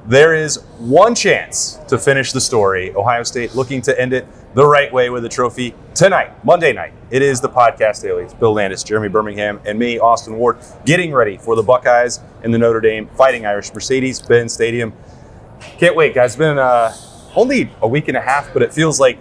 There is one chance to finish the story. Ohio State looking to end it the right way with a trophy tonight, Monday night. It is the Podcast Daily. It's Bill Landis, Jeremy Birmingham, and me, Austin Ward, getting ready for the Buckeyes in the Notre Dame Fighting Irish Mercedes-Benz Stadium. Can't wait, guys. It's been only a week and a half, but it feels like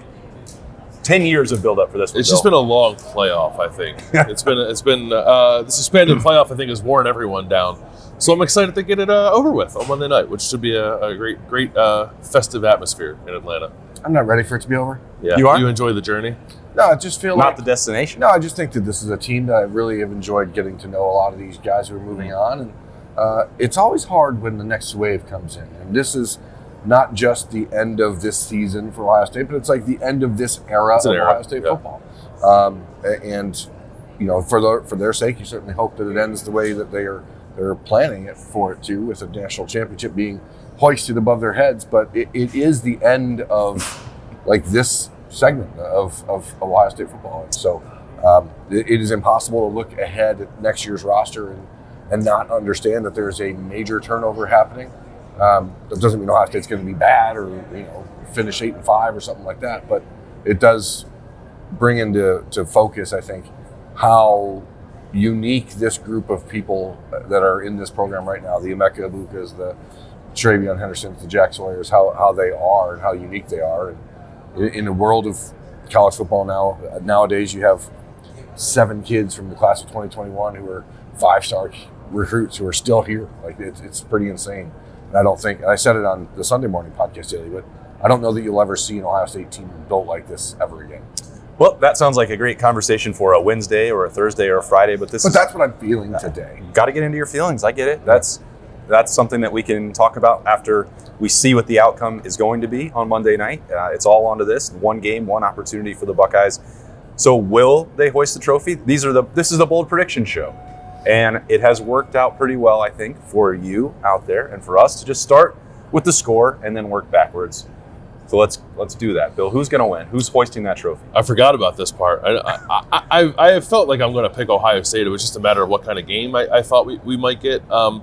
10 years of build-up for this one. It's just been a long playoff, I think. It's been the suspended playoff, I think, has worn everyone down. So I'm excited to get it over with on Monday night, which should be a great festive atmosphere in Atlanta. I'm not ready for it to be over. Yeah, you are? You enjoy the journey? No, I just feel not the destination. No, I just think that this is a team that I really have enjoyed getting to know a lot of these guys who are moving on, and it's always hard when the next wave comes in. And this is not just the end of this season for Ohio State, but it's like the end of this era of Ohio State football. And you know, for their sake, you certainly hope that it ends the way that they're planning it for it to, with a national championship being hoisted above their heads. But it is the end of like this segment of Ohio State football. And so it is impossible to look ahead at next year's roster and not understand that there's a major turnover happening. That doesn't mean Ohio State's going to be bad or finish 8-5 or something like that, but it does bring into focus, I think, how unique this group of people that are in this program right now, the Amaabukas, the Trayon Hendersons, the Jagassawws, how they are and how unique they are. And in the world of college football nowadays, you have 7 kids from the class of 2021 who are 5-star recruits who are still here. Like it's pretty insane. And I don't think, and I said it on the Sunday morning podcast daily, but I don't know that you'll ever see an Ohio State team built like this ever again. Well, that sounds like a great conversation for a Wednesday or a Thursday or a Friday, but that's what I'm feeling today. Got to get into your feelings. I get it. That's something that we can talk about after we see what the outcome is going to be on Monday night. It's all onto this. One game, one opportunity for the Buckeyes. So will they hoist the trophy? This is the bold prediction show. And it has worked out pretty well, I think, for you out there and for us to just start with the score and then work backwards. So let's do that. Bill, who's going to win? Who's hoisting that trophy? I forgot about this part. I have felt like I'm going to pick Ohio State. It was just a matter of what kind of game I thought we might get. I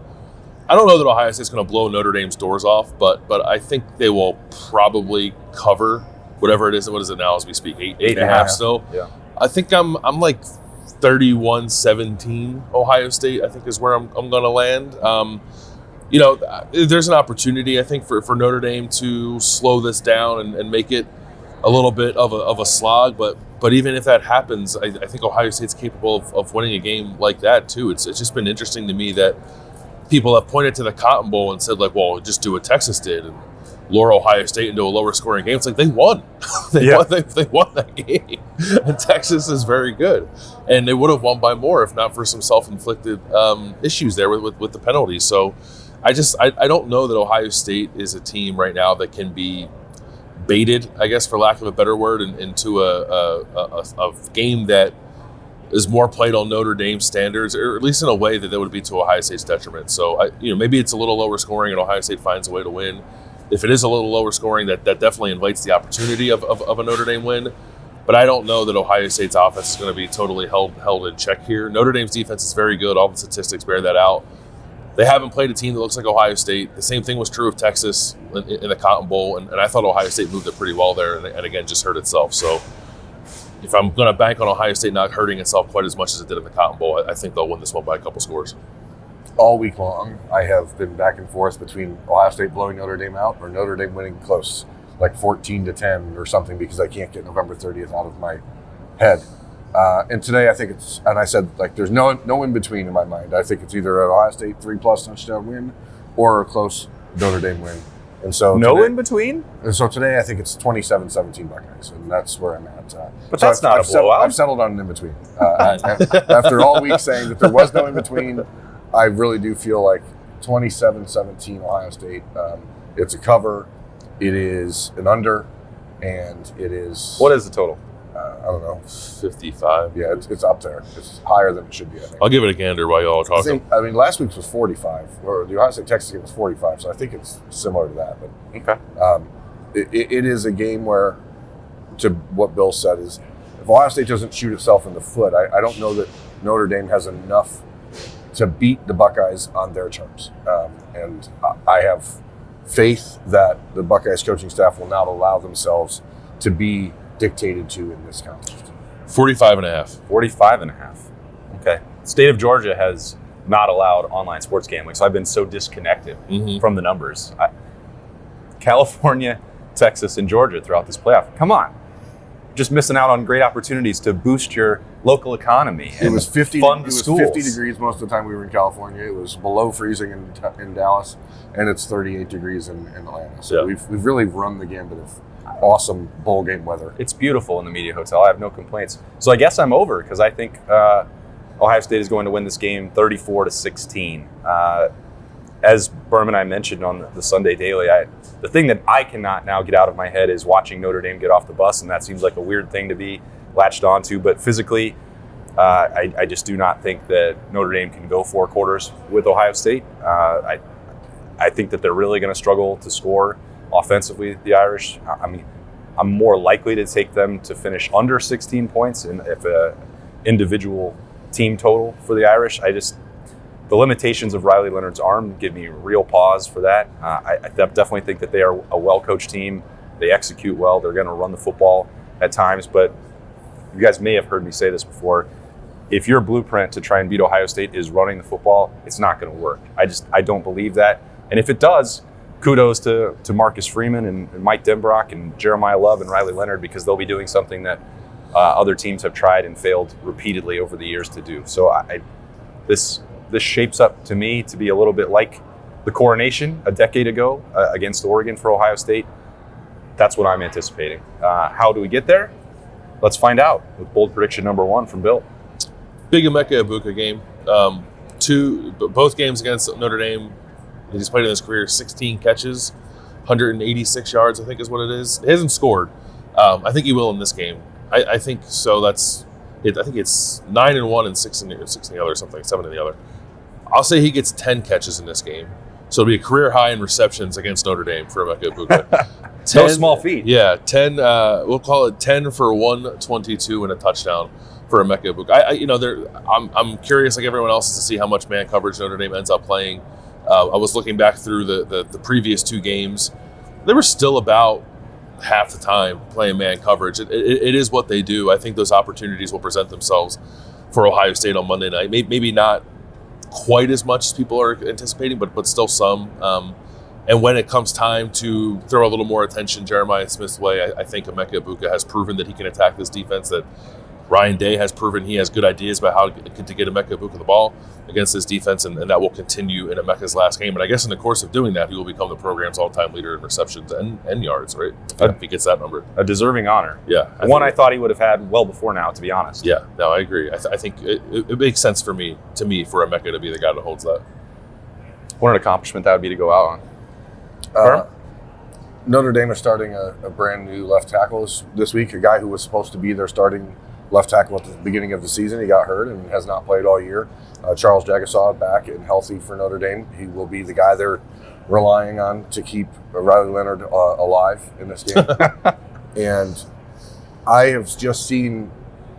don't know that Ohio State's going to blow Notre Dame's doors off, but I think they will probably cover whatever it is. What is it now as we speak? 8.5 still? Yeah. I think I'm like 31-17 Ohio State, I think, is where I'm going to land. There's an opportunity, I think, for Notre Dame to slow this down and make it a little bit of a slog. But even if that happens, I think Ohio State's capable of winning a game like that too. It's just been interesting to me that people have pointed to the Cotton Bowl and said, like, well, just do what Texas did and lure Ohio State into a lower scoring game. It's like they won. They won that game. And Texas is very good. And they would have won by more if not for some self-inflicted issues there with the penalties. So I don't know that Ohio State is a team right now that can be baited, I guess, for lack of a better word, into a game that is more played on Notre Dame standards, or at least in a way that would be to Ohio State's detriment. So maybe it's a little lower scoring and Ohio State finds a way to win. If it is a little lower scoring, that definitely invites the opportunity of a Notre Dame win. But I don't know that Ohio State's offense is going to be totally held in check here. Notre Dame's defense is very good. All the statistics bear that out. They haven't played a team that looks like Ohio State. The same thing was true of Texas in the Cotton Bowl, and I thought Ohio State moved it pretty well there, and again, just hurt itself. So if I'm going to bank on Ohio State not hurting itself quite as much as it did in the Cotton Bowl, I think they'll win this one by a couple scores. All week long, I have been back and forth between Ohio State blowing Notre Dame out or Notre Dame winning close, like 14-10 or something, because I can't get November 30th out of my head. And today I think it's, and I said, like, there's no in between in my mind. I think it's either an Ohio State 3+ touchdown win or a close Notre Dame win. And so in between? And so today I think it's 27-17 Buckeyes, and that's where I'm at. But that's not a blowout. I've settled on an in between. After all week saying that there was no in between, I really do feel like 27-17 Ohio State. It's a cover. It is an under, and it is. What is the total? I don't know. 55. Yeah, it's up there. It's higher than it should be, I think. I'll give it a gander while y'all are talking. I mean, last week's was 45, or the Ohio State Texas game was 45, so I think it's similar to that. But okay. It is a game where, to what Bill said, is if Ohio State doesn't shoot itself in the foot, I don't know that Notre Dame has enough to beat the Buckeyes on their terms. And I have faith that the Buckeyes coaching staff will not allow themselves to be dictated to in this contest. 45.5. 45.5. Okay. State of Georgia has not allowed online sports gambling, so I've been so disconnected from the numbers. California, Texas, and Georgia throughout this playoff. Come on. Just missing out on great opportunities to boost your local economy. It was 50. Fund it was schools. 50 degrees most of the time we were in California. It was below freezing in Dallas, and it's 38 degrees in Atlanta. So we've really run the gambit of awesome bowl game weather. It's beautiful in the Media Hotel. I have no complaints. So I guess I'm over because I think Ohio State is going to win this game 34-16. As Berman and I mentioned on the Sunday Daily, the thing that I cannot now get out of my head is watching Notre Dame get off the bus, and that seems like a weird thing to be latched onto. But physically, I just do not think that Notre Dame can go 4 quarters with Ohio State. I think that they're really going to struggle to score offensively, the Irish. I mean, I'm more likely to take them to finish under 16 points if an individual team total for the Irish. The limitations of Riley Leonard's arm give me real pause for that. I definitely think that they are a well-coached team. They execute well. They're going to run the football at times, but you guys may have heard me say this before. If your blueprint to try and beat Ohio State is running the football, it's not going to work. I don't believe that. And if it does, kudos to Marcus Freeman and Mike Denbrock and Jeremiah Love and Riley Leonard, because they'll be doing something that other teams have tried and failed repeatedly over the years to do. So this shapes up to me to be a little bit like the coronation a decade ago against Oregon for Ohio State. That's what I'm anticipating. How do we get there? Let's find out with bold prediction number 1 from Bill. Big Amaabuka game. Both games against Notre Dame, he's played in his career 16 catches, 186 yards, I think is what it is. He hasn't scored. I think he will in this game. I think so. I think it's 9-1 and 6 in the other, or something, 7 in the other. I'll say he gets 10 catches in this game. So it'll be a career high in receptions against Notre Dame for Amaabuka. No small feat. Yeah, 10. We'll call it 10 for 122 and a touchdown for Amaabuka. I'm curious, like everyone else, to see how much man coverage Notre Dame ends up playing. I was looking back through the previous 2 games. They were still about half the time playing man coverage. It is what they do. I think those opportunities will present themselves for Ohio State on Monday night. Maybe not quite as much as people are anticipating, but still some. And when it comes time to throw a little more attention Jeremiah Smith's way, I think Amaabuka has proven that he can attack this defense, that Ryan Day has proven he has good ideas about how to get Amaabuka the ball against this defense, and that will continue in Emeka's last game. And I guess in the course of doing that, he will become the program's all-time leader in receptions and yards, right? If he gets that number. A deserving honor. Yeah. I thought he would have had well before now, to be honest. Yeah, no, I agree. I think it makes sense for me for Ameka to be the guy that holds that. What an accomplishment that would be to go out on. Notre Dame is starting a brand new left tackle this week, a guy who was supposed to be their starting left tackle at the beginning of the season. He got hurt and has not played all year. Charles Jagassaww back and healthy for Notre Dame. He will be the guy they're relying on to keep Riley Leonard alive in this game. And I have just seen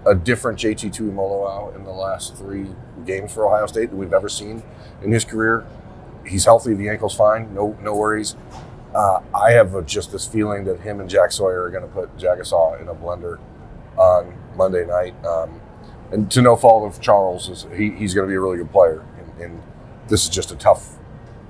a different JT Tuimoloau in the last 3 games for Ohio State than we've ever seen in his career. He's healthy. The ankle's fine. No worries. I have just this feeling that him and Jack Sawyer are going to put Jagassaww in a blender on Monday night. And to no fault of Charles, he's going to be a really good player. And this is just a tough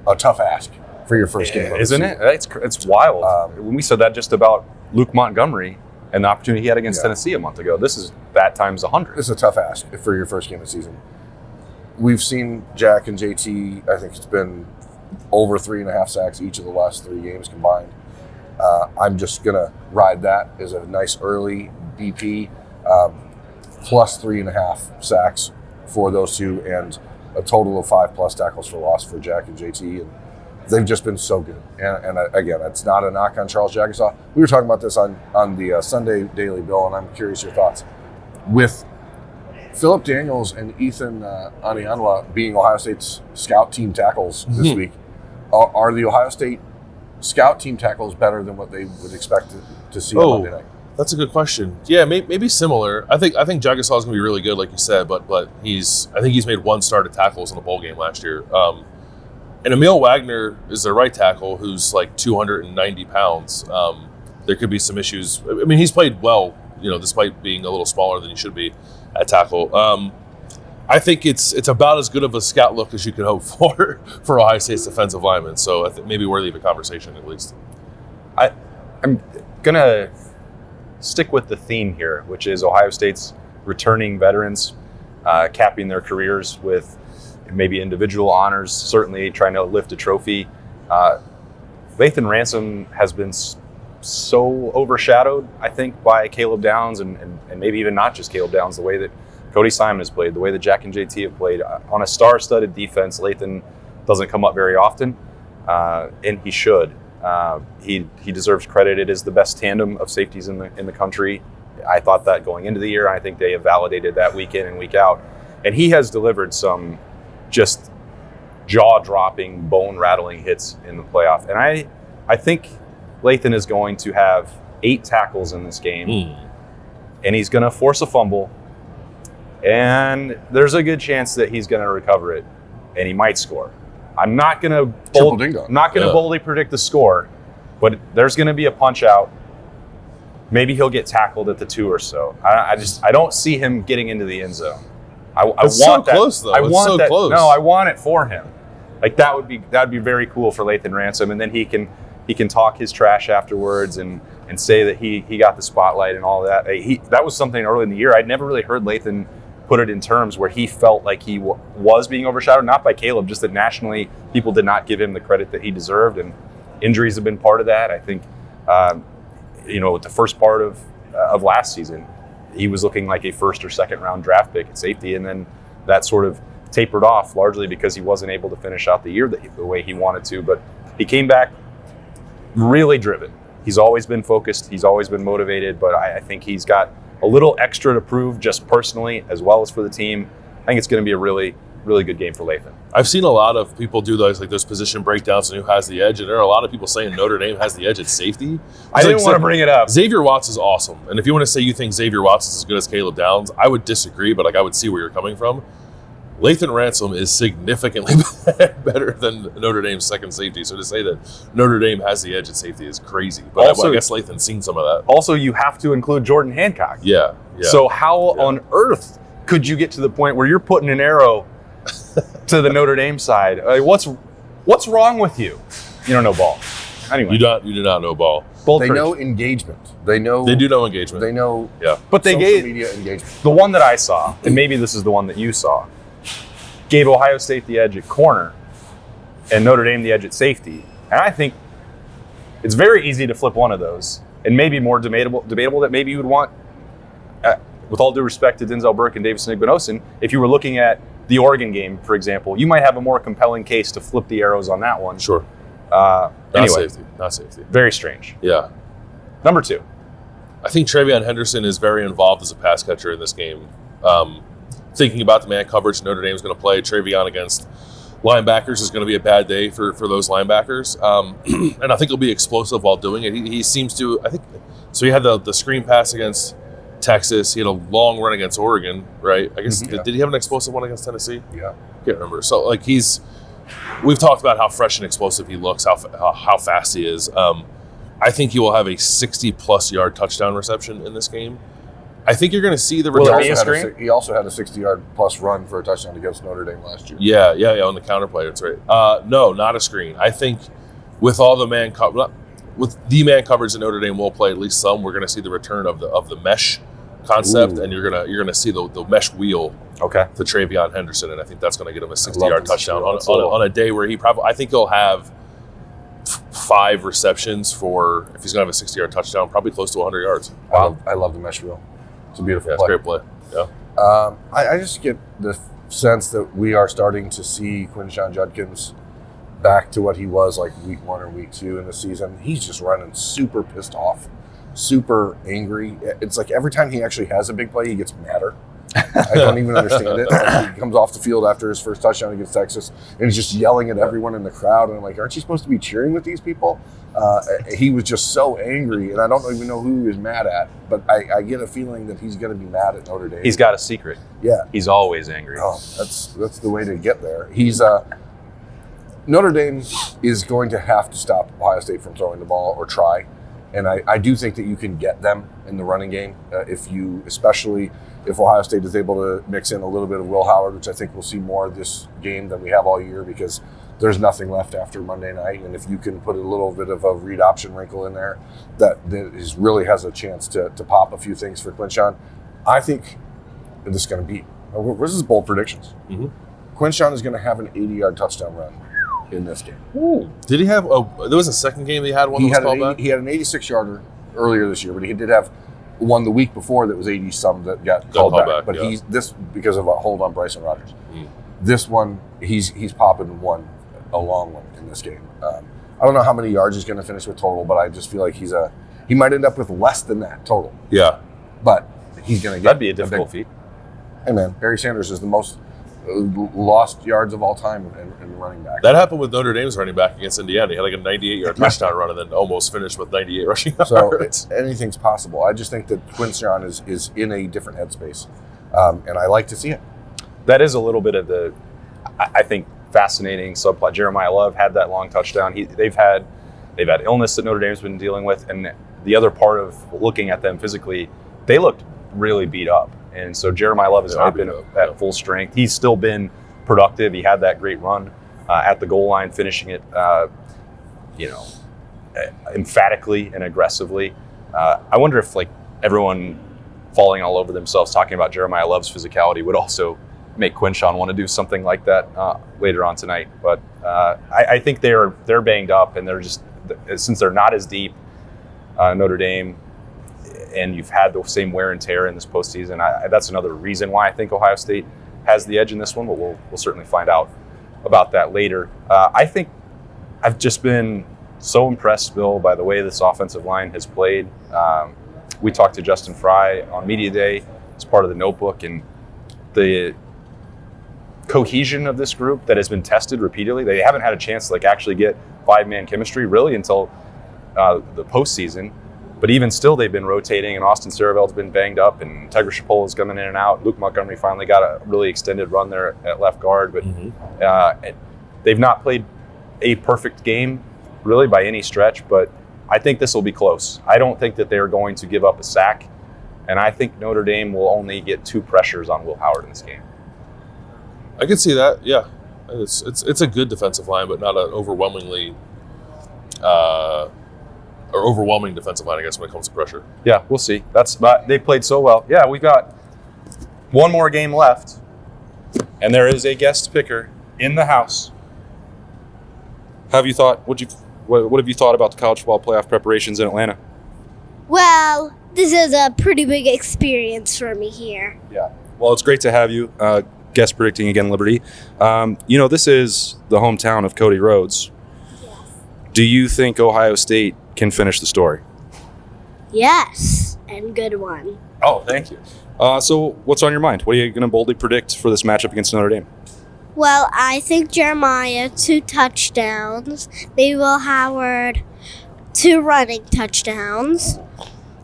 ask for your first game. Isn't it? It's wild. When we said that just about Luke Montgomery and the opportunity he had against Tennessee a month ago, this is that times 100. This is a tough ask for your first game of the season. We've seen Jack and JT, I think it's been over 3.5 sacks each of the last 3 games combined. I'm just going to ride that as a nice early BP, plus 3.5 sacks for those 2, and a total of 5+ tackles for loss for Jack and JT. And they've just been so good. And again, it's not a knock on Charles Jagassaww. We were talking about this on the Sunday Daily, Bill, and I'm curious your thoughts. With Phillip Daniels and Ethan Anianwa being Ohio State's scout team tackles this week, are the Ohio State scout team tackles better than what they would expect to see on Monday night? That's a good question. Yeah, maybe similar. I think Jagassaww is going to be really good, like you said, but I think he's made 1 start at tackles in a bowl game last year. And Emil Wagner is their right tackle, who's like 290 pounds. There could be some issues. I mean, he's played well, despite being a little smaller than he should be at tackle. I think it's about as good of a scout look as you could hope for Ohio State's defensive linemen. So I think maybe worthy of a conversation at least. I'm gonna stick with the theme here, which is Ohio State's returning veterans, capping their careers with maybe individual honors, certainly trying to lift a trophy. Lathan Ransom has been so overshadowed, I think, by Caleb Downs and maybe even not just Caleb Downs, the way that Cody Simon has played, the way that Jack and JT have played. On a star-studded defense, Lathan doesn't come up very often, and he should. He deserves credit. It is the best tandem of safeties in the country. I thought that going into the year. I think they have validated that week in and week out. And he has delivered some just jaw-dropping, bone-rattling hits in the playoff. And I think Lathan is going to have 8 tackles in this game, and he's going to force a fumble. And there's a good chance that he's going to recover it, and he might score. I'm not going to boldly predict the score, but there's going to be a punch out. Maybe he'll get tackled at the 2 or so. I don't see him getting into the end zone. I want so that. Close, though. I want so that. Close. No, I want it for him. Like that would be very cool for Lathan Ransom, and then he can talk his trash afterwards and say that he got the spotlight and all that. That was something early in the year. I'd never really heard Lathan put it in terms where he felt like he was being overshadowed, not by Caleb, just that nationally people did not give him the credit that he deserved, and injuries have been part of that. I think, with the first part of last season, he was looking like a first or second round draft pick at safety, and then that sort of tapered off largely because he wasn't able to finish out the year the way he wanted to. But he came back really driven. He's always been focused. He's always been motivated, but I think he's got a little extra to prove just personally as well as for the team. I think it's going to be a really, really good game for Lathan. I've seen a lot of people do those position breakdowns and who has the edge, and there are a lot of people saying Notre Dame has the edge at safety. I didn't want to bring it up. Xavier Watts is awesome, and if you want to say you think Xavier Watts is as good as Caleb Downs, I would disagree, but I would see where you're coming from. Lathan Ransom is significantly better than Notre Dame's second safety. So to say that Notre Dame has the edge at safety is crazy. But also, I guess Lathan's seen some of that. Also, you have to include Jordan Hancock. Yeah. So how on earth could you get to the point where you're putting an arrow to the Notre Dame side? What's wrong with you? You don't know ball. Anyway. You do not know ball. They know engagement. They do know engagement. They know but they social media engagement. The one that I saw, and maybe this is the one that you saw, gave Ohio State the edge at corner and Notre Dame the edge at safety. And I think it's very easy to flip one of those, and maybe more debatable that maybe you would want, with all due respect to Denzel Burke and Davison Igbinosun, if you were looking at the Oregon game, for example, you might have a more compelling case to flip the arrows on that one. Sure. Anyway, Not safety. Very strange. Yeah. Number 2. I think Trayon Henderson is very involved as a pass catcher in this game. Thinking about the man coverage Notre Dame is going to play, Trayon against linebackers is going to be a bad day for those linebackers. And I think he'll be explosive while doing it. He seems to, I think, so he had the screen pass against Texas. He had a long run against Oregon, right? I guess, did he have an explosive one against Tennessee? Yeah. I can't remember. So, we've talked about how fresh and explosive he looks, how fast he is. I think he will have a 60-plus yard touchdown reception in this game. I think you're going to see the return. He also had a 60-yard plus run for a touchdown against Notre Dame last year. Yeah, on the counter play. That's right. No, not a screen. I think with all the man coverage that Notre Dame will play, at least some, we're going to see the return of the mesh concept, and you're gonna see the mesh wheel to Trayon Henderson, and I think that's going to get him a 60-yard touchdown on a day where I think he'll have 5 receptions for, if he's going to have a 60-yard touchdown, probably close to 100 yards. Wow. I love the mesh wheel. It's a beautiful play. It's a great play. Yeah. I just get the sense that we are starting to see Quinnen Jupp back to what he was like week 1 or week 2 in the season. He's just running super pissed off, super angry. It's like every time he actually has a big play, he gets madder. I don't even understand it. Like he comes off the field after his first touchdown against Texas, and he's just yelling at everyone in the crowd. And I'm like, aren't you supposed to be cheering with these people? He was just so angry, and I don't even know who he was mad at, but I get a feeling that he's going to be mad at Notre Dame. He's got a secret. Yeah. He's always angry. Oh, that's the way to get there. He's Notre Dame is going to have to stop Ohio State from throwing the ball or try. And I do think that you can get them in the running game especially if Ohio State is able to mix in a little bit of Will Howard, which I think we'll see more of this game than we have all year because there's nothing left after Monday night. And if you can put a little bit of a read option wrinkle in there, that really has a chance to pop a few things for Quinnen. I think this is going to be. This is bold predictions. Mm-hmm. Quinnen is going to have an 80-yard touchdown run in this game. Ooh. Did he have? There was a second game that he had one. He had an 86-yarder earlier this year, but he did have one the week before that was 80-some that got called back. But he's this because of a hold on Bryson Rodgers. Mm. This one, he's popping a long one in this game. I don't know how many yards he's going to finish with total, but I just feel like he might end up with less than that total. Yeah, but he's going to get. That'd be a difficult feat. Hey man, Barry Sanders is the most lost yards of all time in running back. That happened with Notre Dame's running back against Indiana. He had like a 98-yard touchdown run and then almost finished with 98 rushing yards. So anything's possible. I just think that Quinnen is in a different headspace, and I like to see it. That is a little bit of the, I think, fascinating subplot. Jeremiah Love had that long touchdown. They've had illness that Notre Dame's been dealing with, and the other part of looking at them physically, they looked really beat up. And so Jeremiah Love has not been at full strength. He's still been productive. He had that great run at the goal line, finishing it, emphatically and aggressively. I wonder if everyone falling all over themselves talking about Jeremiah Love's physicality would also make Quinnen want to do something like that later on tonight. But I think they're banged up, and they're just, since they're not as deep, Notre Dame, and you've had the same wear and tear in this postseason. That's another reason why I think Ohio State has the edge in this one, but we'll certainly find out about that later. I think I've just been so impressed, Bill, by the way this offensive line has played. We talked to Justin Fry on Media Day as part of the Notebook, and the cohesion of this group that has been tested repeatedly. They haven't had a chance to actually get five-man chemistry really until the postseason. But even still, they've been rotating, and Austin Saravel's been banged up, and Integra Chapola's coming in and out. Luke Montgomery finally got a really extended run there at left guard. But they've not played a perfect game, really, by any stretch. But I think this will be close. I don't think that they're going to give up a sack, and I think Notre Dame will only get 2 pressures on Will Howard in this game. I can see that, yeah. It's a good defensive line, but not an overwhelmingly overwhelming defensive line, I guess, when it comes to pressure. Yeah, we'll see. But they played so well. Yeah, we've got one more game left, and there is a guest picker in the house. What have you thought about the college football playoff preparations in Atlanta? Well, this is a pretty big experience for me here. Yeah. Well, it's great to have you guest predicting again, Liberty. This is the hometown of Cody Rhodes. Yes. Do you think Ohio State can finish the story? Yes, and good one. Oh, thank you. So what's on your mind? What are you going to boldly predict for this matchup against Notre Dame? Well, I think Jeremiah, 2 touchdowns. Maybe Will Howard, 2 running touchdowns,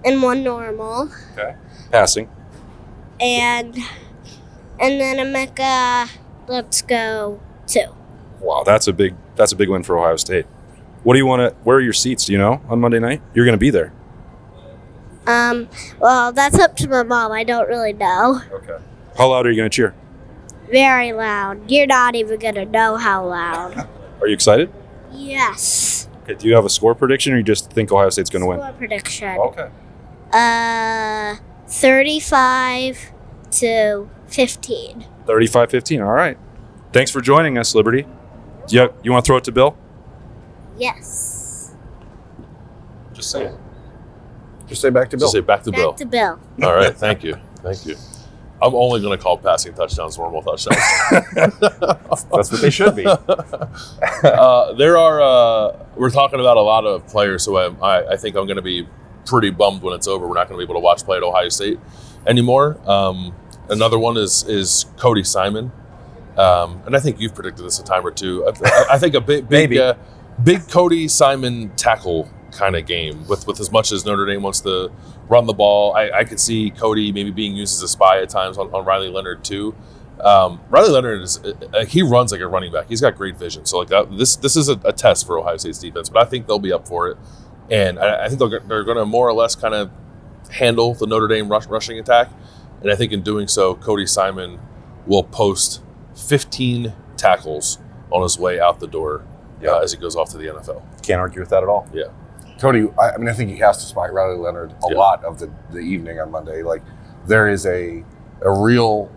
and 1 normal. Okay. Passing. And then Amaabuka, let's go 2. Wow, that's a big win for Ohio State. What do you want to? Where are your seats? Do you know on Monday night? You're going to be there. Well, that's up to my mom. I don't really know. Okay. How loud are you going to cheer? Very loud. You're not even going to know how loud. Are you excited? Yes. Okay. Do you have a score prediction, or you just think Ohio State's going to win? Score prediction. Okay. 35-15. 35-15. All right. Thanks for joining us, Liberty. You want to throw it to Bill? Yes. Just say it. Just say back to Bill. Just say back to Bill. Back to Bill. All right, thank you. I'm only going to call passing touchdowns normal touchdowns. That's what they should be. We're talking about a lot of players, so I think I'm going to be pretty bummed when it's over. We're not going to be able to watch play at Ohio State anymore. Another one is Cody Simon. And I think you've predicted this a time or two. I think a big Cody Simon tackle kind of game with as much as Notre Dame wants to run the ball. I could see Cody maybe being used as a spy at times on Riley Leonard too. Riley Leonard he runs like a running back. He's got great vision. So this is a test for Ohio State's defense, but I think they'll be up for it. And I think they're going to more or less kind of handle the Notre Dame rushing attack. And I think in doing so, Cody Simon will post 15 tackles on his way out the door as he goes off to the NFL. Can't argue with that at all. Yeah. Cody, I think he has to spike Riley Leonard a lot of the evening on Monday. Like, there is a real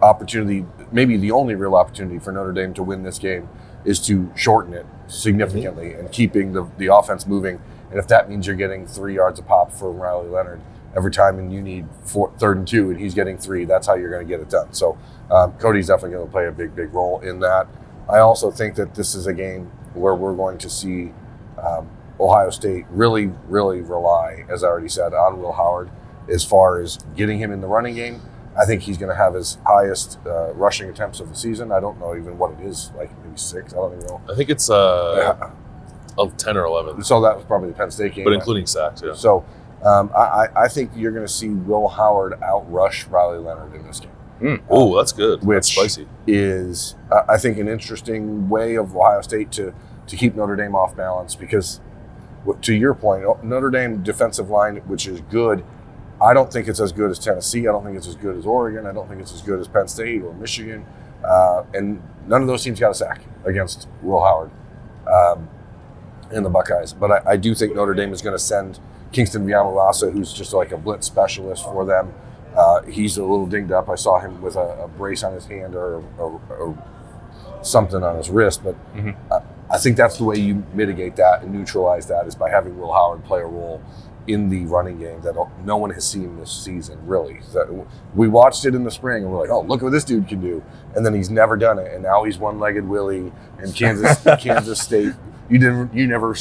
opportunity, maybe the only real opportunity for Notre Dame to win this game is to shorten it significantly and keeping the offense moving. And if that means you're getting 3 yards a pop for Riley Leonard every time and you need 3rd and 2 and he's getting 3, that's how you're going to get it done. So Cody's definitely going to play a big role in that. I also think that this is a game where we're going to see Ohio State really rely, as I already said, on Will Howard as far as getting him in the running game. I think he's going to have his highest rushing attempts of the season. I don't know even what it is, like maybe 6. I don't even know. I think it's 10 or 11. So that was probably the Penn State game. But including sacks, yeah. So I think you're going to see Will Howard outrush Riley Leonard in this game. Oh, that's good. Which that's spicy. Is, I think, an interesting way of Ohio State to keep Notre Dame off balance because, to your point, Notre Dame defensive line, which is good, I don't think it's as good as Tennessee. I don't think it's as good as Oregon. I don't think it's as good as Penn State or Michigan. And none of those teams got a sack against Will Howard and the Buckeyes. But I do think Notre Dame is going to send Kingston Viamalasa, who's just like a blitz specialist for them. He's a little dinged up. I saw him with a brace on his hand or something on his wrist. But I think that's the way you mitigate that and neutralize that is by having Will Howard play a role in the running game that no one has seen this season, really. We watched it in the spring, and we're like, oh, look what this dude can do. And then he's never done it, and now he's one-legged Willie in Kansas State. You never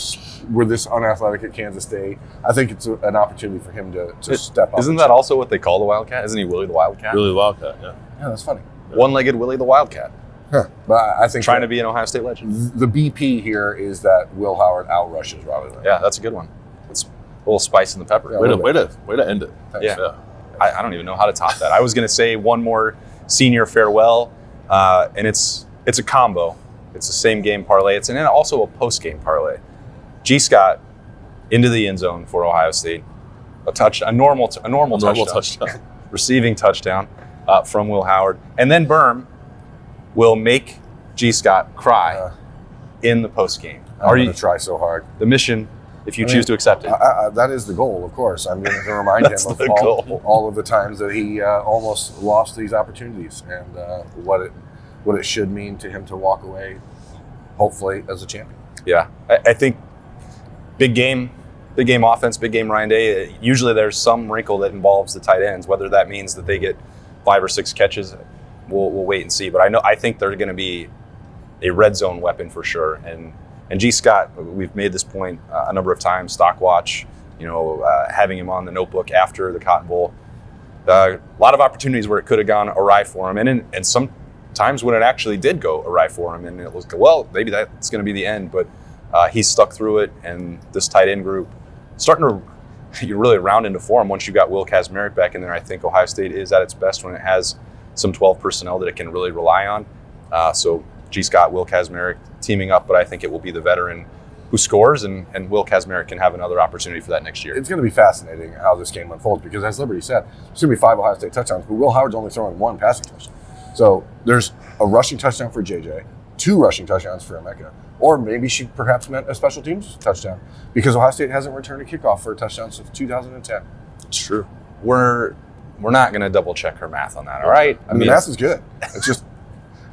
were this unathletic at Kansas State. I think it's an opportunity for him to step up. Isn't that also what they call the Wildcat? Isn't he Willie the Wildcat? Willie the Wildcat, yeah. Yeah, that's funny. One-legged Willie the Wildcat. Huh. But I think trying to be an Ohio State legend. The BP here is that Will Howard outrushes Riley Leonard. Yeah, that's a good one. It's a little spice in the pepper. Yeah, way to end it. Thanks. Yeah. I don't even know how to top that. I was going to say one more senior farewell, and it's a combo. It's the same game parlay. It's also a post-game parlay. G. Scott into the end zone for Ohio State. A normal touchdown. Receiving touchdown from Will Howard. And then Berm will make G. Scott cry in the post-game. I'm going to try so hard. The mission, if you choose to accept it. That is the goal, of course. I'm going to remind him of all of the times that he almost lost these opportunities and what it should mean to him to walk away, hopefully, as a champion. Yeah, I think big game offense, big game Ryan Day. Usually there's some wrinkle that involves the tight ends, whether that means that they get 5 or 6 catches. We'll wait and see. But I think they're going to be a red zone weapon for sure. And G. Scott, we've made this point a number of times. Stock watch, having him on the notebook after the Cotton Bowl. A lot of opportunities where it could have gone awry for him, and some times when it actually did go awry for him, and it was maybe that's going to be the end. But he stuck through it, and this tight end group starting to really round into form once you got Will Kazmarek back in there. I think Ohio State is at its best when it has some 12 personnel that it can really rely on. So G. Scott, Will Kazmarek teaming up, but I think it will be the veteran who scores, and Will Kazmarek can have another opportunity for that next year. It's going to be fascinating how this game unfolds because, as Liberty said, there's going to be 5 Ohio State touchdowns, but Will Howard's only throwing 1 passing touchdown. So there's a rushing touchdown for JJ, 2 rushing touchdowns for Amaabuka, or maybe she perhaps meant a special teams touchdown because Ohio State hasn't returned a kickoff for a touchdown since 2010. It's true. We're not going to double check her math on that, all right? I mean, the math is good. It's just,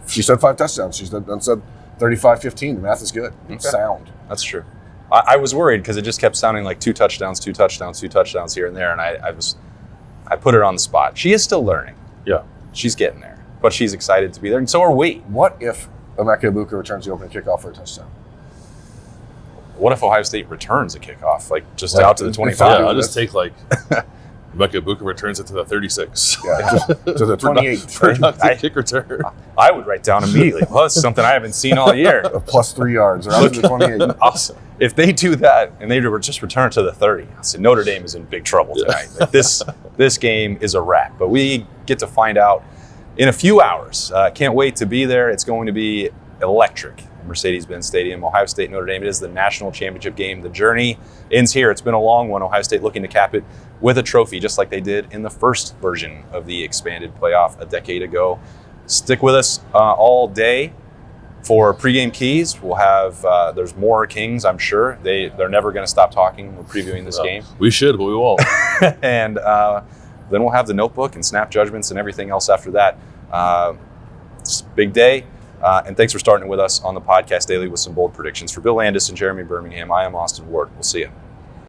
she said 5 touchdowns. She said 35-15. The math is good. It's sound. That's true. I was worried because it just kept sounding like 2 touchdowns here and there, and I put her on the spot. She is still learning. Yeah. She's getting there, but she's excited to be there, and so are we. What if Amaabuka returns the opening kickoff for a touchdown? What if Ohio State returns a kickoff, out to the 25? Yeah, I'll just take Amaabuka returns it to the 36. Yeah, to the 28. Productive kick return. I would write down immediately. Well, that's something I haven't seen all year. A plus 3 yards or out to the 28. Awesome. If they do that and they were just return to the 30, I said Notre Dame is in big trouble tonight. This game is a wrap. But we get to find out in a few hours. Can't wait to be there. It's going to be electric. Mercedes-Benz Stadium, Ohio State, Notre Dame. It is the national championship game. The journey ends here. It's been a long one. Ohio State looking to cap it with a trophy, just like they did in the first version of the expanded playoff a decade ago. Stick with us all day for pregame keys. We'll have there's more Kings, I'm sure. They're never going to stop talking. We're previewing this game. We should, but we won't. And then we'll have the notebook and snap judgments and everything else after that. It's a big day. And thanks for starting with us on the podcast daily with some bold predictions. For Bill Landis and Jeremy Birmingham, I am Austin Ward. We'll see you.